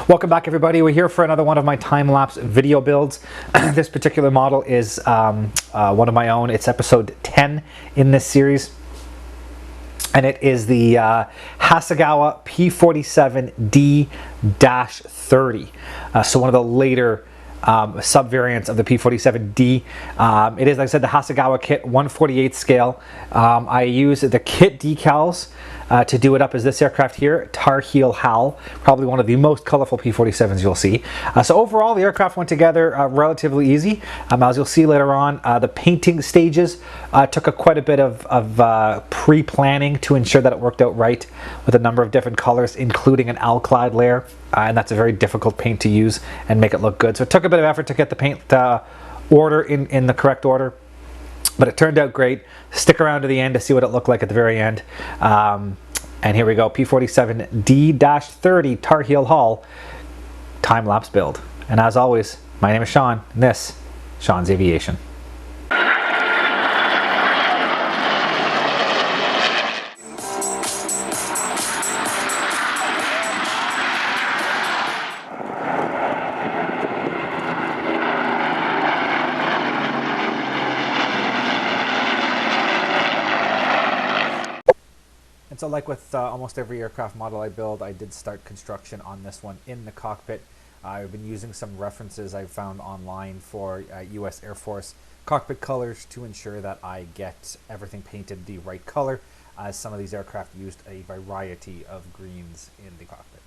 Welcome back, everybody. We're here for another one of my time-lapse video builds. This particular model is one of my own. It's episode 10 in this series. And it is the Hasegawa P-47 D-30. So one of the later sub-variants of the P-47D. It is, like I said, the Hasegawa kit, 1/48 scale. I use the kit decals to do it up as this aircraft here, Tarheel Hal, probably one of the most colorful P-47s you'll see. So overall, the aircraft went together relatively easy. As you'll see later on, the painting stages took quite a bit of pre-planning to ensure that it worked out right with a number of different colors, including an alclad layer. And that's a very difficult paint to use and make it look good. So it took a bit of effort to get the paint order in the correct order, but it turned out great. Stick around to the end to see what it looked like at the very end. And here we go, P-47 D-30 Tarheel Hal time-lapse build. And as always, my name is Sean, and this, Sean's Aviation. And so, like with almost every aircraft model I build, I did start construction on this one in the cockpit. I've been using some references I found online for US Air Force cockpit colors to ensure that I get everything painted the right color, as some of these aircraft used a variety of greens in the cockpit.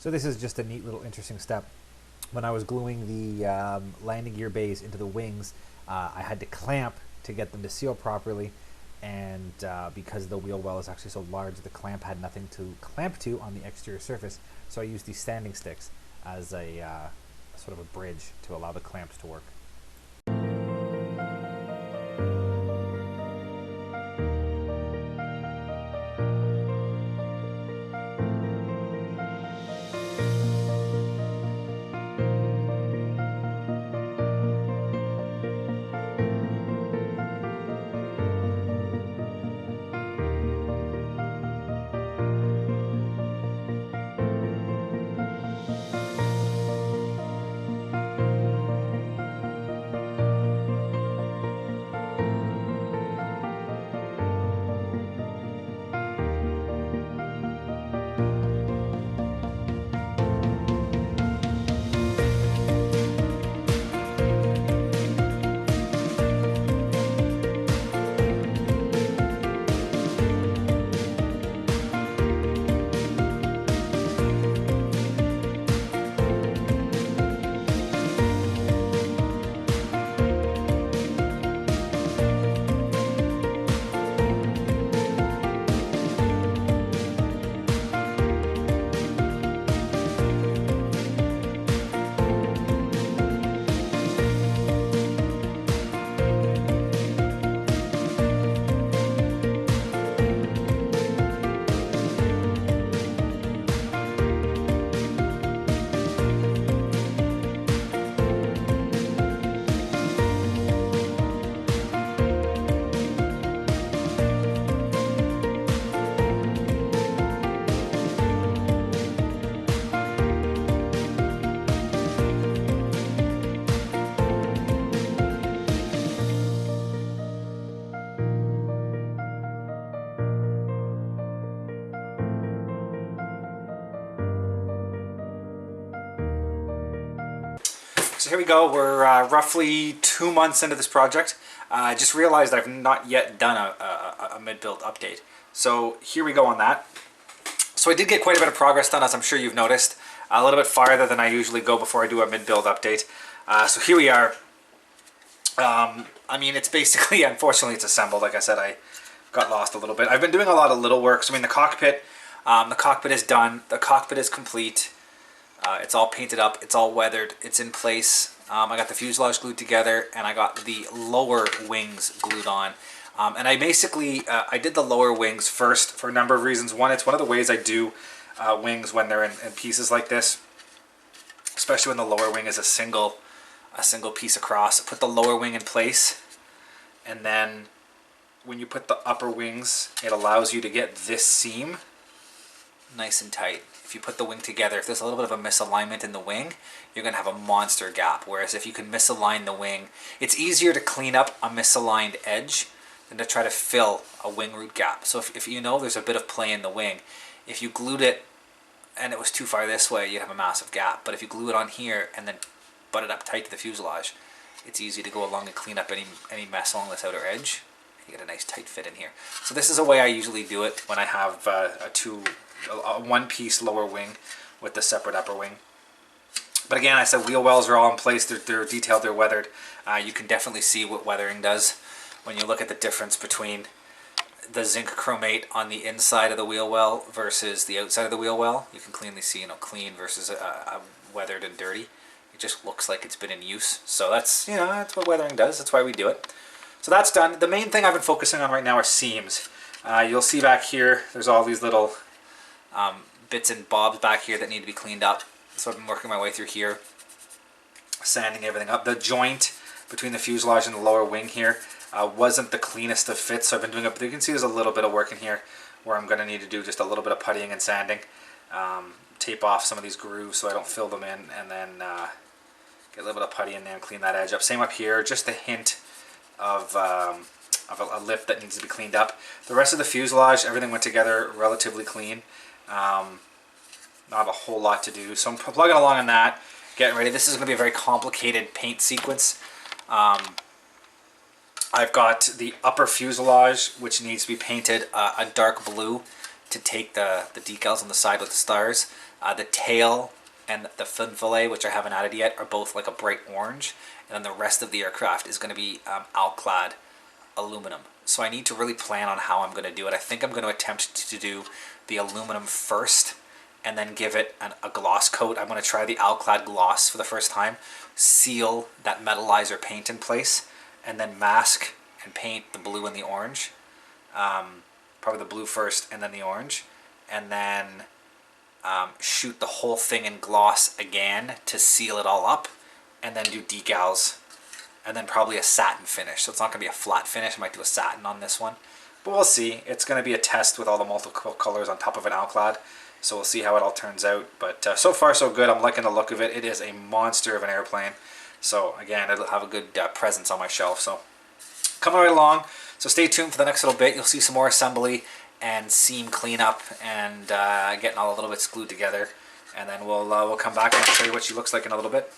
So this is just a neat little interesting step. When I was gluing the landing gear bays into the wings, I had to clamp to get them to seal properly, and because the wheel well is actually so large, the clamp had nothing to clamp to on the exterior surface, so I used these standing sticks as a sort of a bridge to allow the clamps to work. So here we go, we're roughly 2 months into this project. I just realized I've not yet done a mid-build update. So here we go on that. So I did get quite a bit of progress done, as I'm sure you've noticed. A little bit farther than I usually go before I do a mid-build update. So here we are. I mean, it's basically, unfortunately, it's assembled. Like I said, I got lost a little bit. I've been doing a lot of little work. So I mean, the cockpit is done. The cockpit is complete. It's all painted up, it's all weathered, it's in place. I got the fuselage glued together, and I got the lower wings glued on. And I basically, I did the lower wings first for a number of reasons. One, it's one of the ways I do wings when they're in pieces like this, especially when the lower wing is a single piece across. Put the lower wing in place, and then when you put the upper wings, it allows you to get this seam nice and tight. If you put the wing together, if there's a little bit of a misalignment in the wing, you're going to have a monster gap. Whereas if you can misalign the wing, it's easier to clean up a misaligned edge than to try to fill a wing root gap. So if you know there's a bit of play in the wing, if you glued it and it was too far this way, you'd have a massive gap. But if you glue it on here and then butt it up tight to the fuselage, it's easy to go along and clean up any mess along this outer edge. You get a nice tight fit in here. So this is a way I usually do it when I have a one-piece lower wing with the separate upper wing. But again, I said wheel wells are all in place. They're detailed, they're weathered. You can definitely see what weathering does when you look at the difference between the zinc chromate on the inside of the wheel well versus the outside of the wheel well. You can cleanly see, clean versus weathered and dirty. It just looks like it's been in use. So that's, that's what weathering does. That's why we do it. So that's done. The main thing I've been focusing on right now are seams. You'll see back here, there's all these little bits and bobs back here that need to be cleaned up. So I've been working my way through here, sanding everything up. The joint between the fuselage and the lower wing here wasn't the cleanest of fits, so I've been doing it. But you can see there's a little bit of work in here where I'm going to need to do just a little bit of puttying and sanding. Tape off some of these grooves so I don't fill them in, and then get a little bit of putty in there and clean that edge up. Same up here, just a hint of a lip that needs to be cleaned up. The rest of the fuselage, everything went together relatively clean. Not a whole lot to do, so I'm plugging along on that, getting ready. This is going to be a very complicated paint sequence. I've got the upper fuselage, which needs to be painted a dark blue to take the decals on the side with the stars. The tail and the fin fillet, which I haven't added yet, are both like a bright orange, and then the rest of the aircraft is going to be alclad aluminum. So I need to really plan on how I'm going to do it. I think I'm going to attempt to do the aluminum first and then give it a gloss coat. I'm going to try the alclad gloss for the first time, seal that metallizer paint in place, and then mask and paint the blue and the orange. Probably the blue first and then the orange, and then shoot the whole thing in gloss again to seal it all up, and then do decals, and then probably a satin finish. So it's not going to be a flat finish. I might do a satin on this one, but we'll see. It's going to be a test with all the multiple colors on top of an alclad, so we'll see how it all turns out. But so far so good. I'm liking the look of it. It is a monster of an airplane. So again, it'll have a good presence on my shelf. So coming right along. So stay tuned for the next little bit. You'll see some more assembly and seam cleanup and getting all the little bits glued together. And then we'll come back and show you what she looks like in a little bit.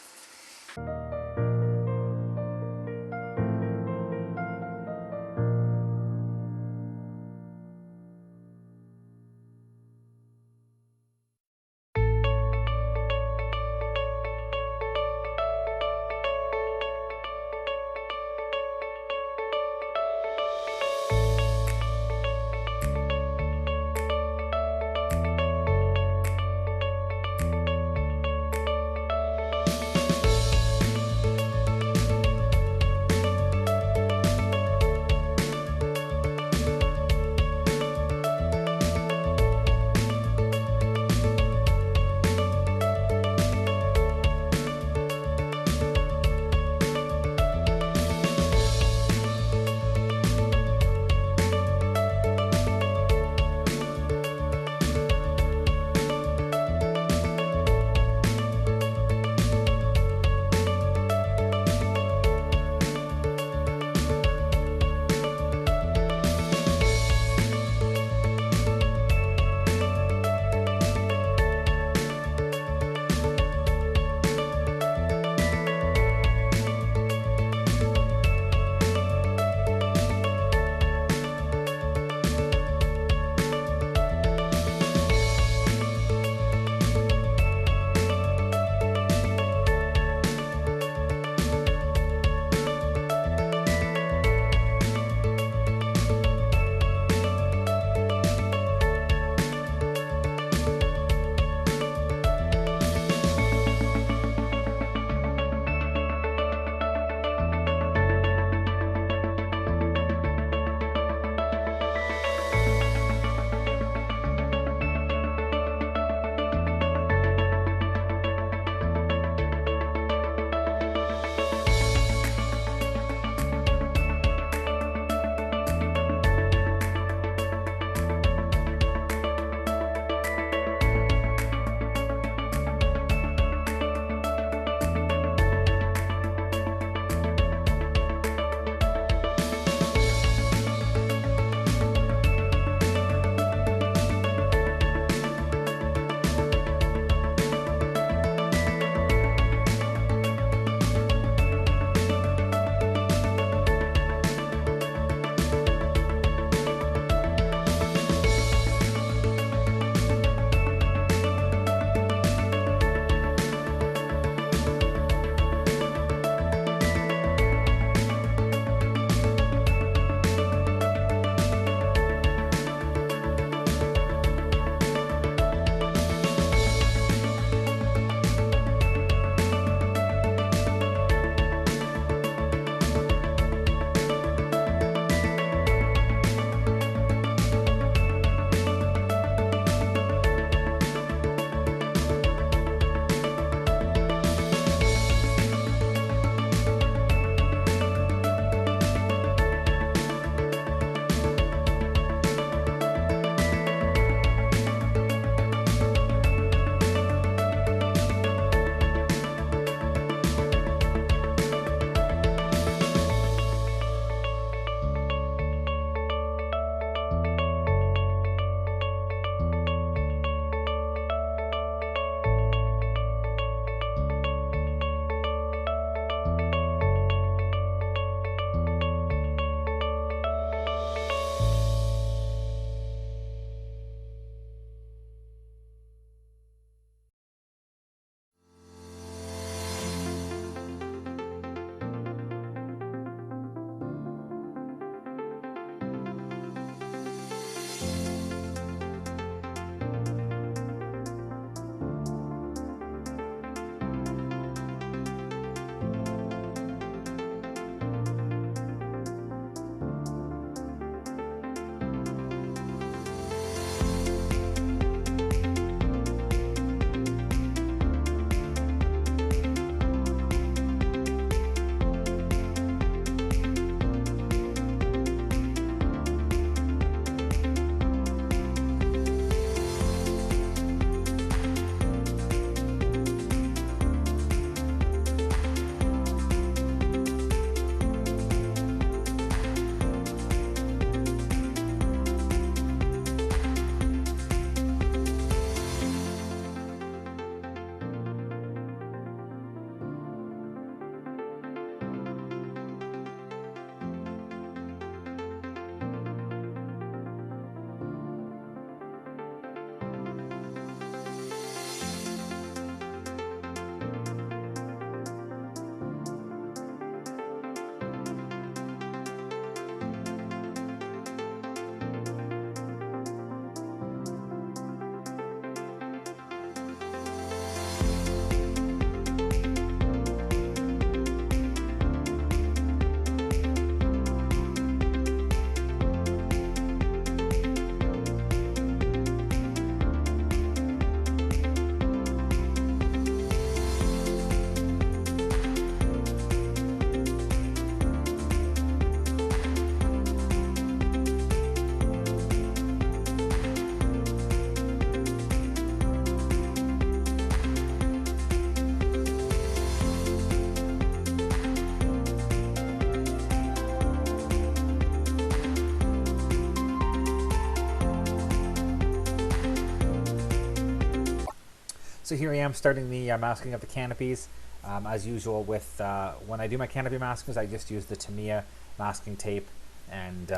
So here I am starting the masking of the canopies. As usual with when I do my canopy maskings, I just use the Tamiya masking tape and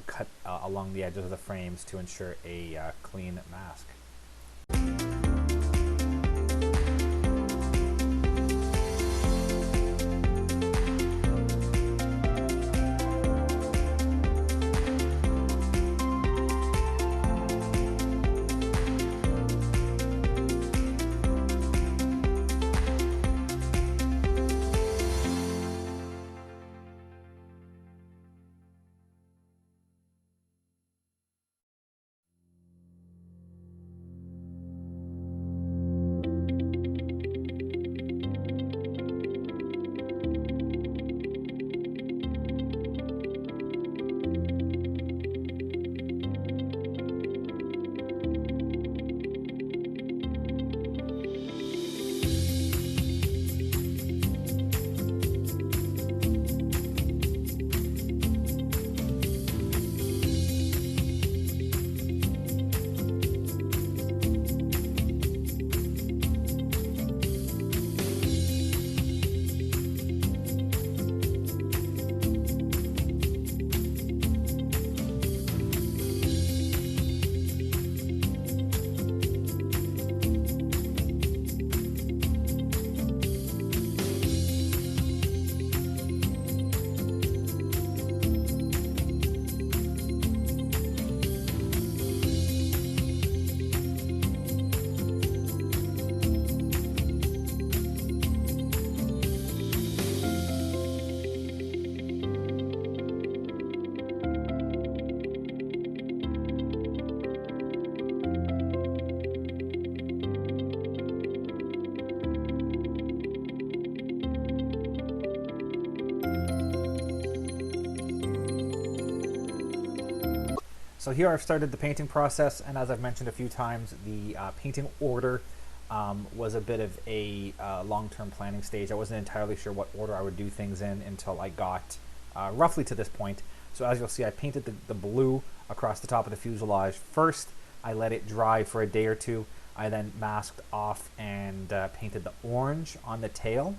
cut along the edges of the frames to ensure a clean mask. So here I've started the painting process, and as I've mentioned a few times, the painting order was a bit of a long-term planning stage. I wasn't entirely sure what order I would do things in until I got roughly to this point. So as you'll see, I painted the blue across the top of the fuselage first. I let it dry for a day or two. I then masked off and painted the orange on the tail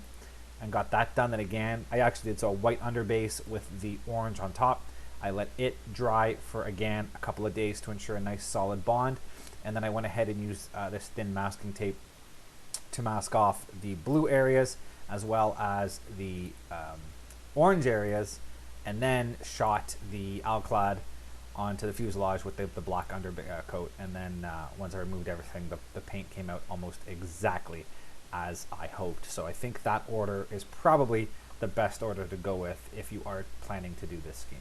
and got that done. Then again, I actually did a white underbase with the orange on top. I let it dry for, again, a couple of days to ensure a nice solid bond. And then I went ahead and used this thin masking tape to mask off the blue areas as well as the orange areas, and then shot the alclad onto the fuselage with the black undercoat. And then once I removed everything, the paint came out almost exactly as I hoped. So I think that order is probably the best order to go with if you are planning to do this scheme.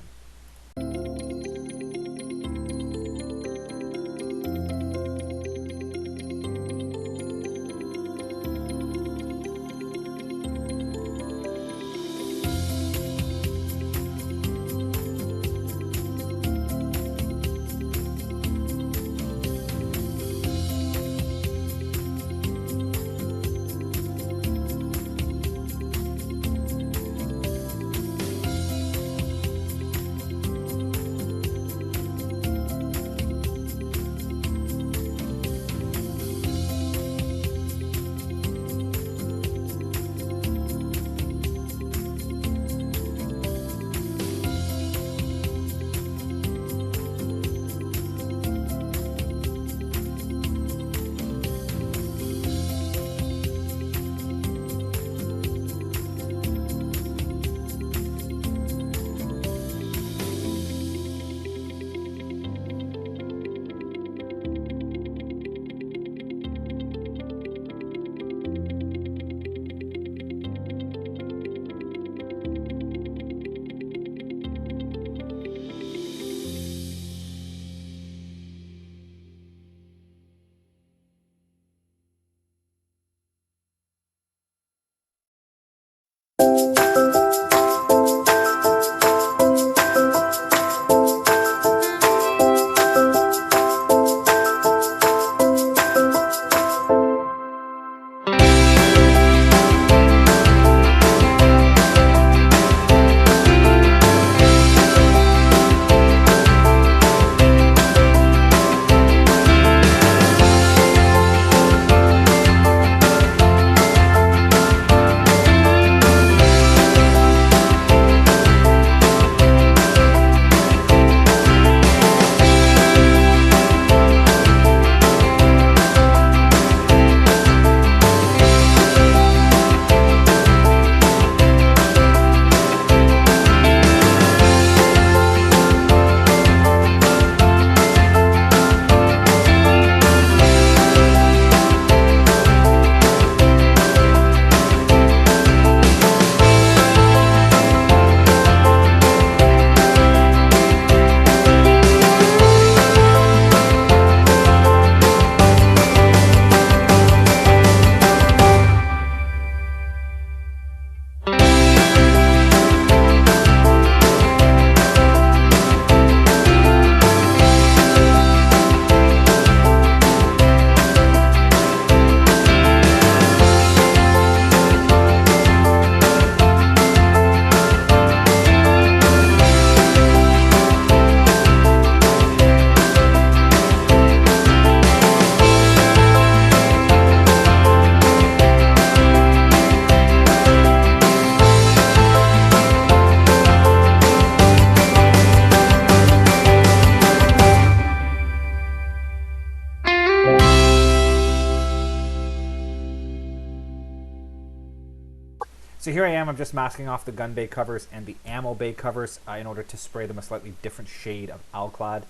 So here I am, I'm just masking off the gun bay covers and the ammo bay covers in order to spray them a slightly different shade of Alclad.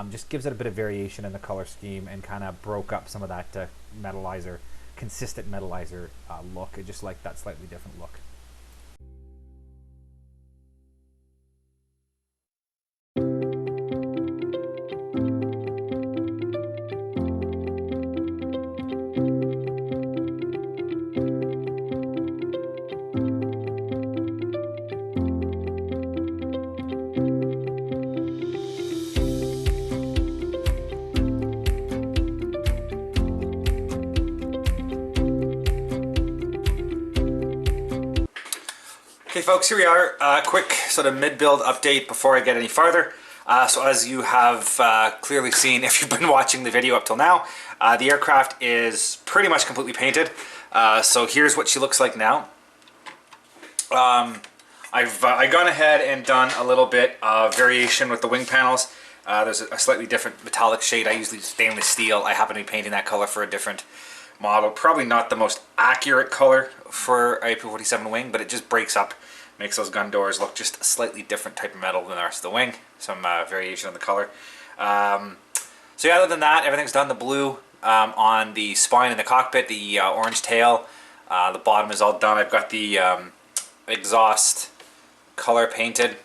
Just gives it a bit of variation in the color scheme and kind of broke up some of that metallizer, consistent metallizer look. I just like that slightly different look. Okay folks, here we are, quick sort of mid-build update before I get any farther. So as you have clearly seen if you've been watching the video up till now, the aircraft is pretty much completely painted. So here's what she looks like now. I've gone ahead and done a little bit of variation with the wing panels. There's a slightly different metallic shade. I usually use stainless steel. I happen to be painting that color for a different model. Probably not the most accurate color for a P-47 wing, but it just breaks up, makes those gun doors look just a slightly different type of metal than the rest of the wing. Some variation on the color. So yeah, other than that, everything's done. The blue on the spine and the cockpit, the orange tail, the bottom is all done. I've got the exhaust color painted.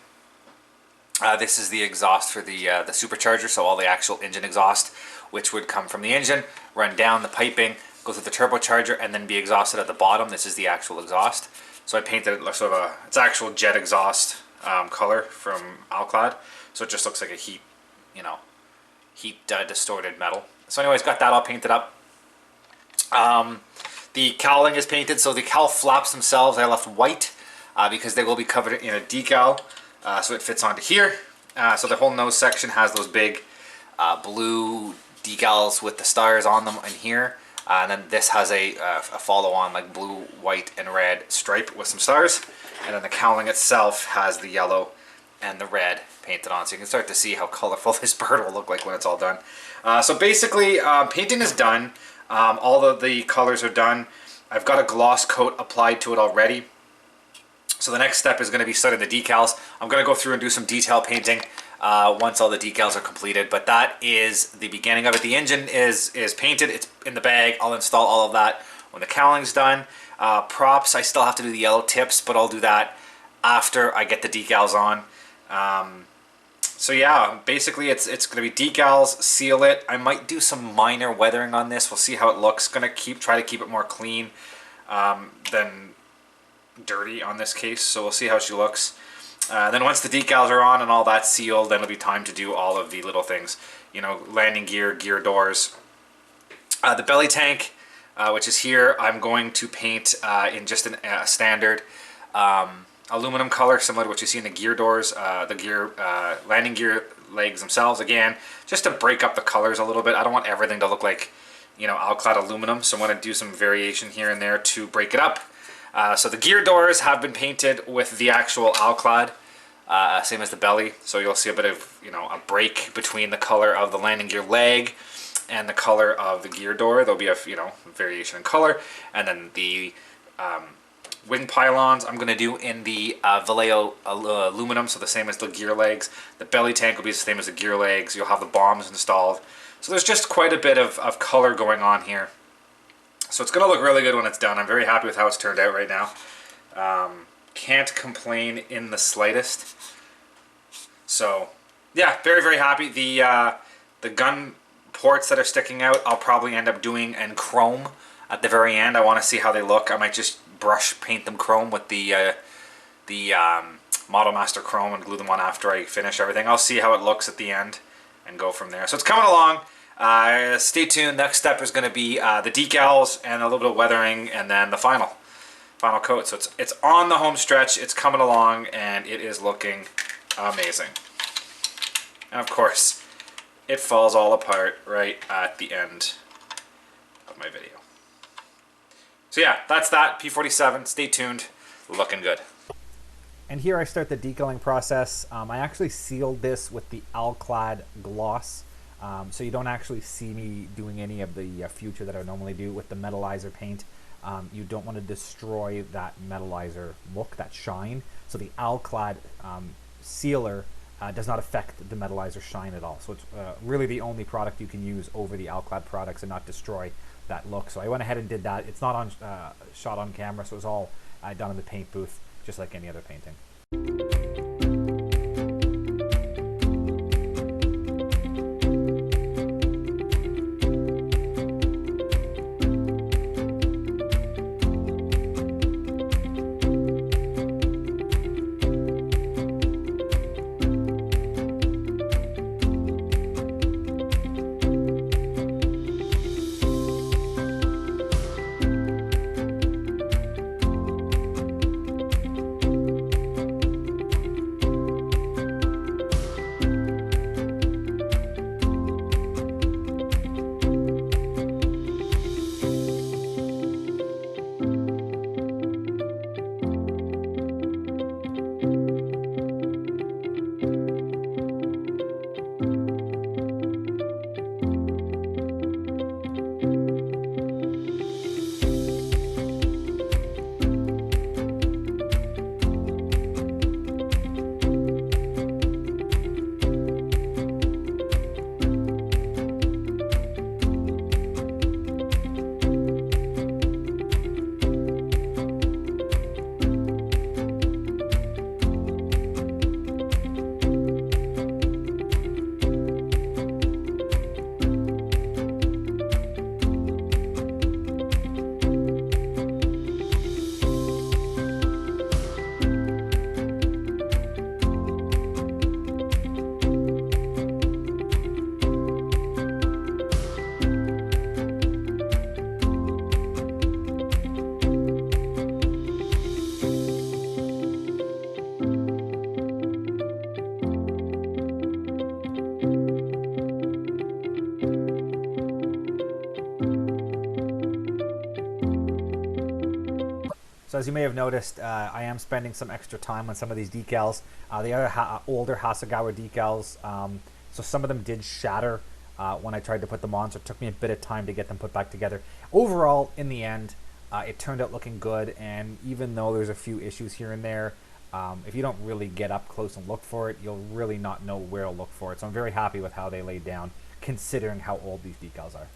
This is the exhaust for the supercharger, so all the actual engine exhaust, which would come from the engine, run down the piping, go through the turbocharger, and then be exhausted at the bottom. This is the actual exhaust. So I painted it sort of it's actual jet exhaust color from Alclad. So it just looks like a heat distorted metal. So anyways, got that all painted up. The cowling is painted, so the cowl flaps themselves I left white because they will be covered in a decal, so it fits onto here. So the whole nose section has those big blue decals with the stars on them in here. And then this has a follow-on like blue, white, and red stripe with some stars. And then the cowling itself has the yellow and the red painted on. So you can start to see how colorful this bird will look like when it's all done. So basically, painting is done. All of the colors are done. I've got a gloss coat applied to it already. So the next step is going to be starting the decals. I'm going to go through and do some detail painting once all the decals are completed, but that is the beginning of it. The engine is painted, it's in the bag. I'll install all of that when the cowling's done. Props, I still have to do the yellow tips, but I'll do that after I get the decals on. So yeah, basically it's going to be decals, seal it. I might do some minor weathering on this. We'll see how it looks. Going to try to keep it more clean than dirty on this case, so we'll see how she looks. Then once the decals are on and all that's sealed, then it'll be time to do all of the little things, you know, landing gear, gear doors. The belly tank, which is here, I'm going to paint in just a standard aluminum color, similar to what you see in the gear doors, the gear landing gear legs themselves. Again, just to break up the colors a little bit. I don't want everything to look like, you know, Alclad aluminum, so I'm going to do some variation here and there to break it up. So the gear doors have been painted with the actual Alclad, same as the belly. So you'll see a bit of, you know, a break between the color of the landing gear leg and the color of the gear door. There'll be a, you know, variation in color. And then the wing pylons I'm going to do in the Vallejo aluminum, so the same as the gear legs. The belly tank will be the same as the gear legs. You'll have the bombs installed. So there's just quite a bit of color going on here. So it's going to look really good when it's done. I'm very happy with how it's turned out right now. Can't complain in the slightest. So yeah, very, very happy. The gun ports that are sticking out, I'll probably end up doing in chrome at the very end. I want to see how they look. I might just brush paint them chrome with the Model Master Chrome and glue them on after I finish everything. I'll see how it looks at the end and go from there. So it's coming along. Stay tuned. Next step is going to be the decals and a little bit of weathering, and then the final coat. So it's on the home stretch. It's coming along, and it is looking amazing. And of course, it falls all apart right at the end of my video. So yeah, that's that. P-47. Stay tuned. Looking good. And here I start the decaling process. I actually sealed this with the Alclad gloss. So you don't actually see me doing any of the future that I normally do with the metallizer paint. you don't want to destroy that metallizer look, that shine. So the Alclad sealer does not affect the metallizer shine at all. So it's really the only product you can use over the Alclad products and not destroy that look. So I went ahead and did that. It's not on shot on camera, so it was all done in the paint booth, just like any other painting. So as you may have noticed, I am spending some extra time on some of these decals. They are older Hasegawa decals, so some of them did shatter when I tried to put them on, so it took me a bit of time to get them put back together. Overall, in the end, it turned out looking good, and even though there's a few issues here and there, if you don't really get up close and look for it, you'll really not know where to look for it. So I'm very happy with how they laid down, considering how old these decals are.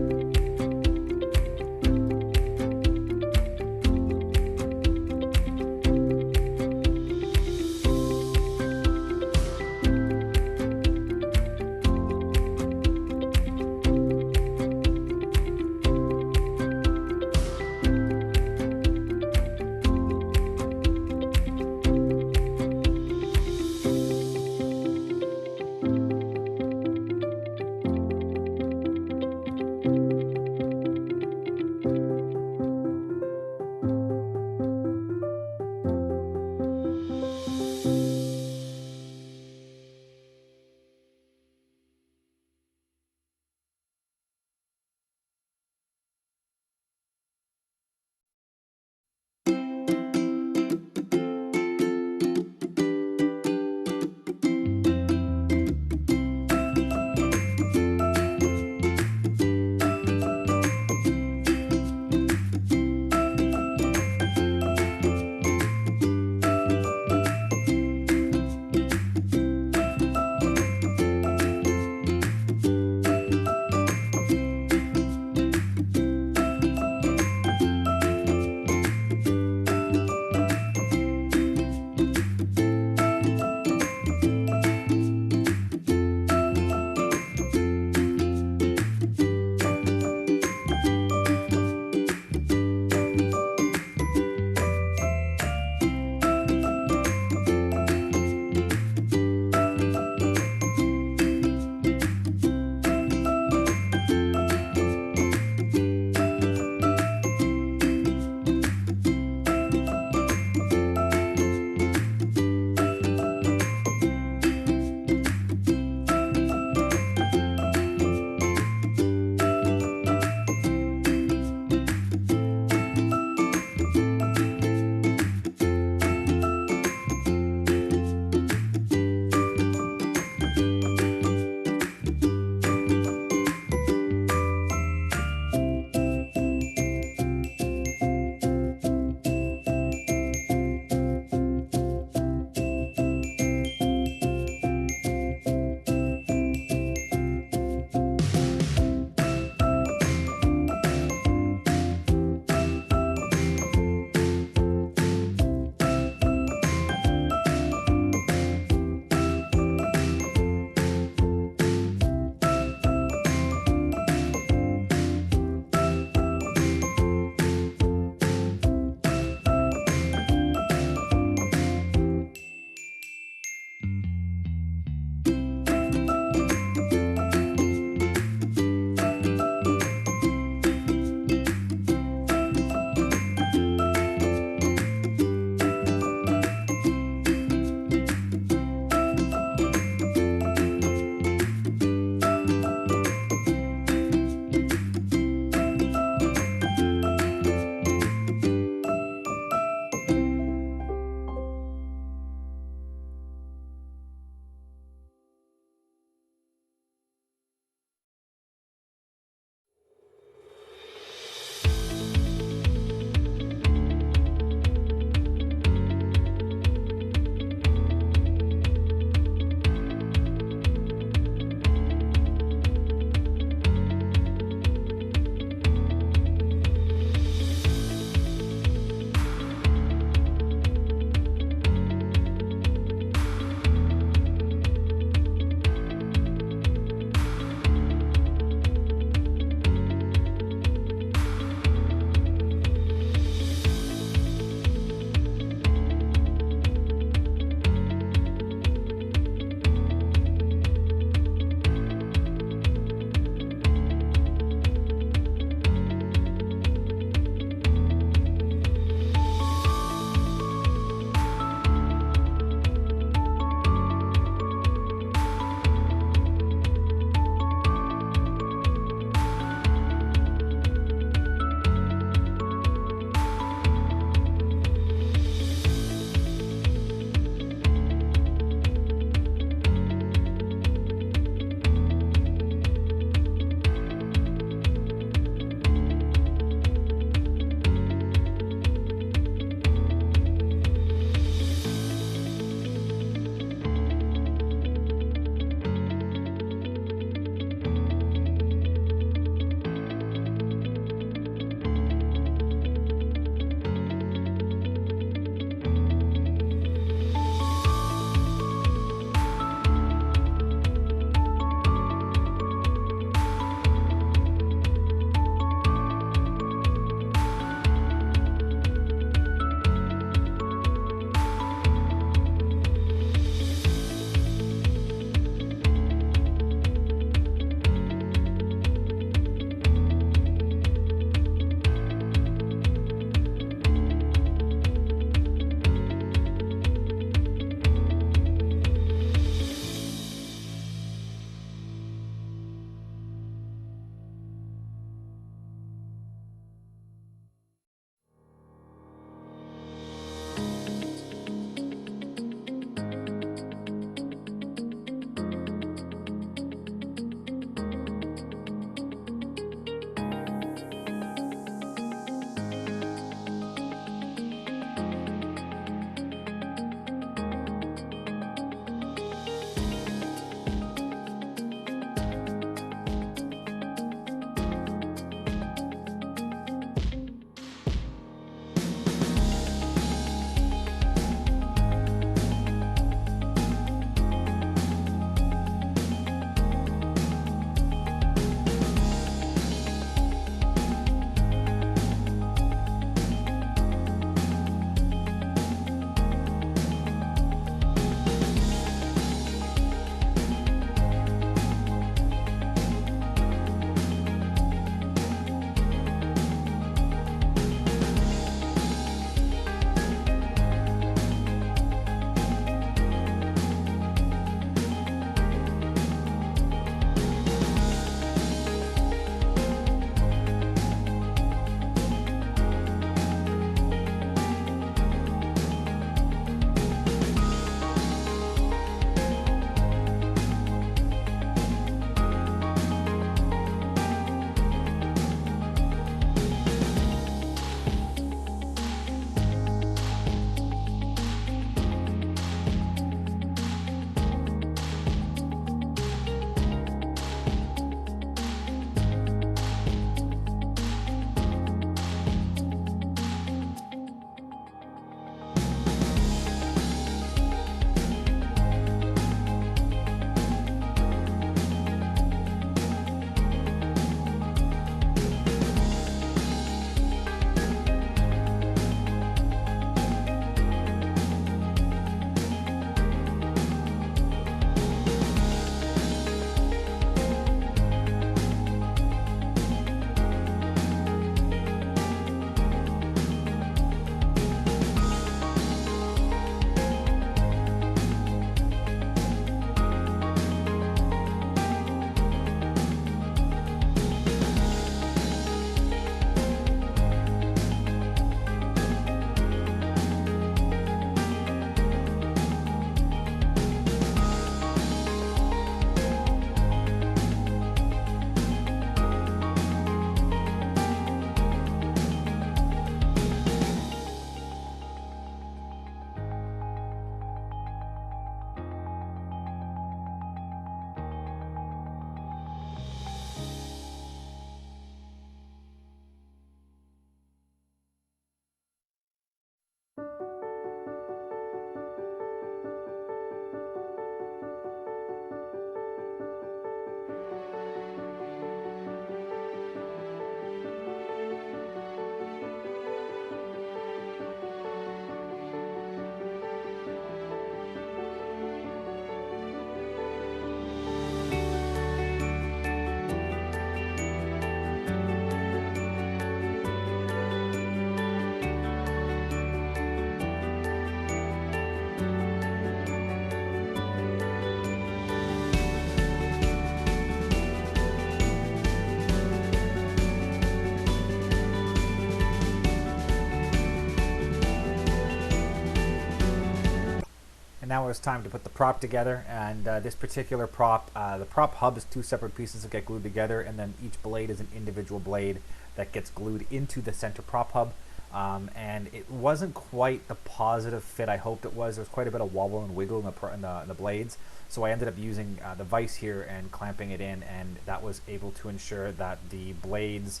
now it's time to put the prop together, and this particular prop, the prop hub is 2 separate pieces that get glued together, and then each blade is an individual blade that gets glued into the center prop hub. And it wasn't quite the positive fit I hoped it was. There was quite a bit of wobble and wiggle in the blades, so I ended up using the vise here and clamping it in, and that was able to ensure that the blades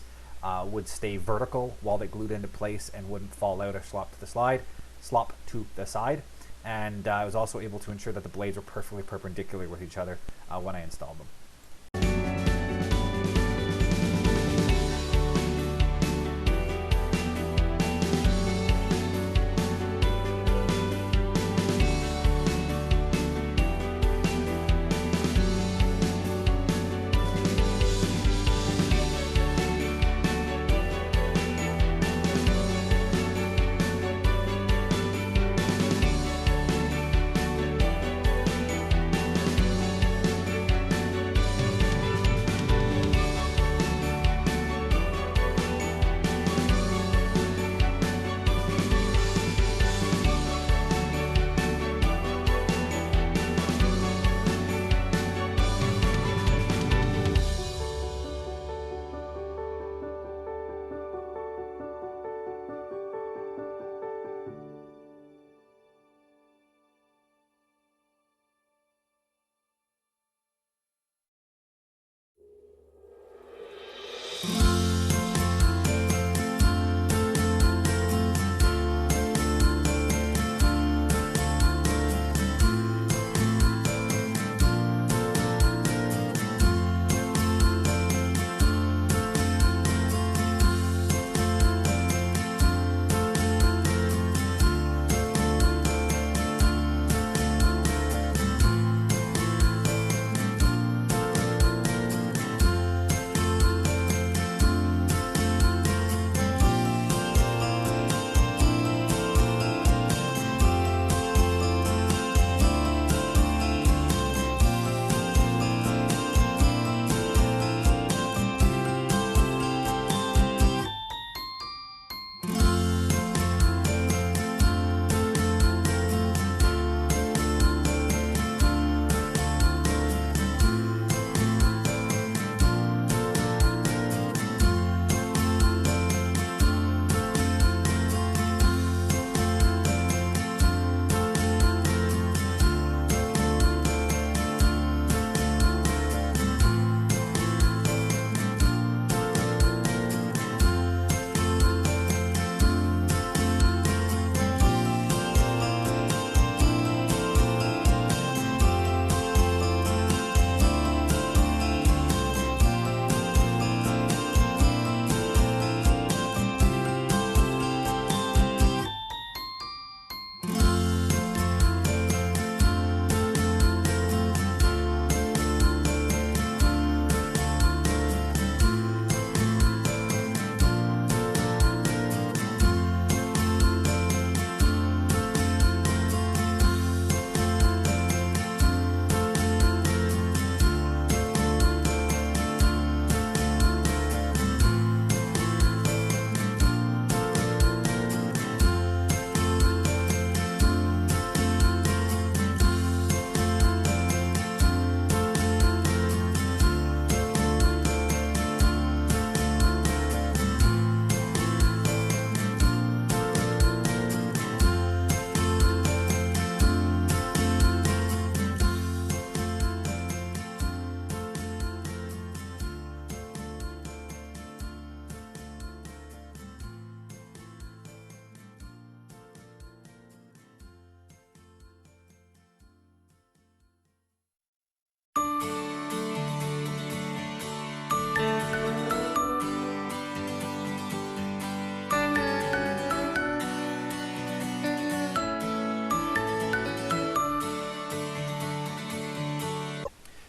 would stay vertical while they glued into place and wouldn't fall out or slop to the side. And I was also able to ensure that the blades were perfectly perpendicular with each other when I installed them.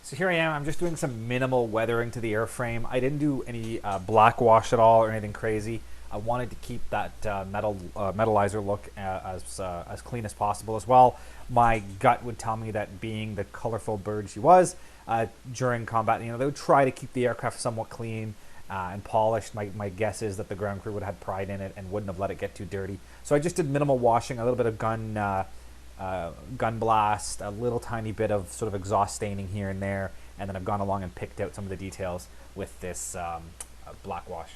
So here I am, I'm just doing some minimal weathering to the airframe. I didn't do any black wash at all or anything crazy. I wanted to keep that metalizer look as clean as possible as well. My gut would tell me that being the colorful bird she was during combat, they would try to keep the aircraft somewhat clean and polished. My guess is that the ground crew would have had pride in it and wouldn't have let it get too dirty. So I just did minimal washing, a little bit of gun gun blast, a little tiny bit of sort of exhaust staining here and there, and then I've gone along and picked out some of the details with this black wash.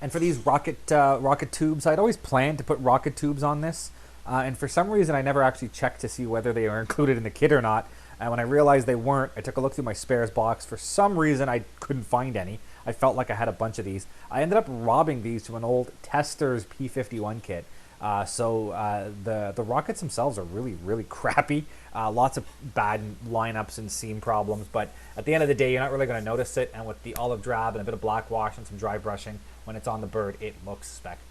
And for these rocket tubes, I'd always planned to put rocket tubes on this, and for some reason I never actually checked to see whether they were included in the kit or not. And when I realized they weren't, I took a look through my spares box. For some reason I couldn't find any. I felt like I had a bunch of these. I ended up robbing these to an old Tester's P-51 kit. The rockets themselves are really crappy. Lots of bad lineups and seam problems, but at the end of the day, you're not really going to notice it. And with the olive drab and a bit of black wash and some dry brushing, when it's on the bird, it looks spectacular.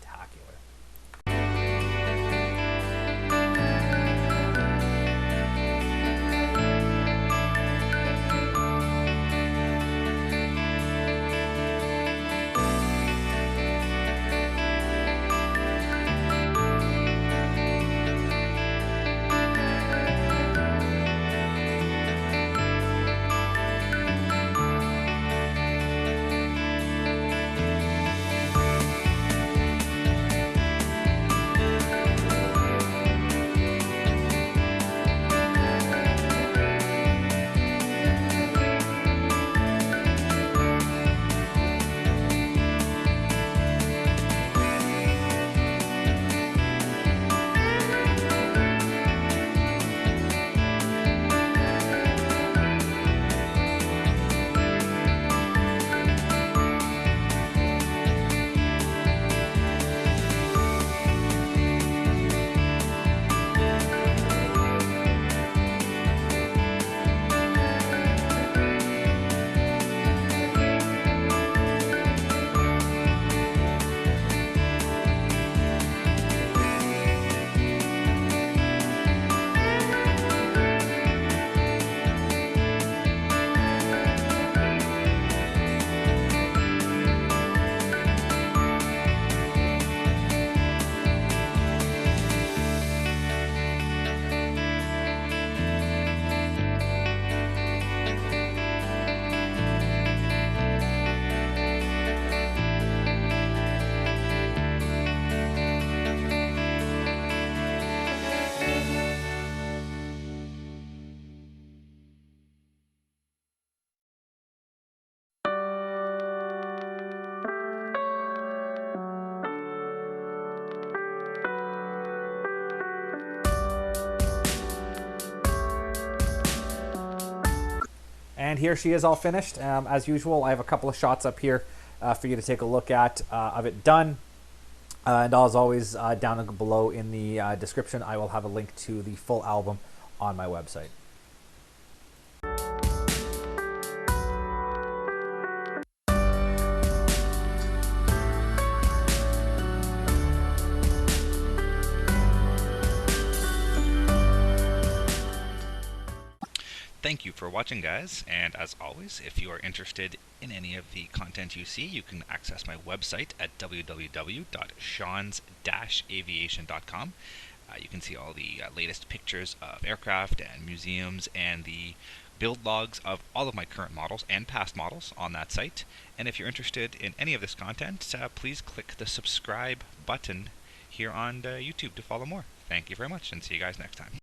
And here she is all finished. As usual, I have a couple of shots up here for you to take a look at of it done. And as always, down below in the description, I will have a link to the full album on my website. Thank you for watching, guys, and as always, if you are interested in any of the content you see, you can access my website at www.seans-aviation.com. You can see all the latest pictures of aircraft and museums and the build logs of all of my current models and past models on that site. And if you're interested in any of this content, please click the subscribe button here on YouTube to follow more. Thank you very much, and see you guys next time.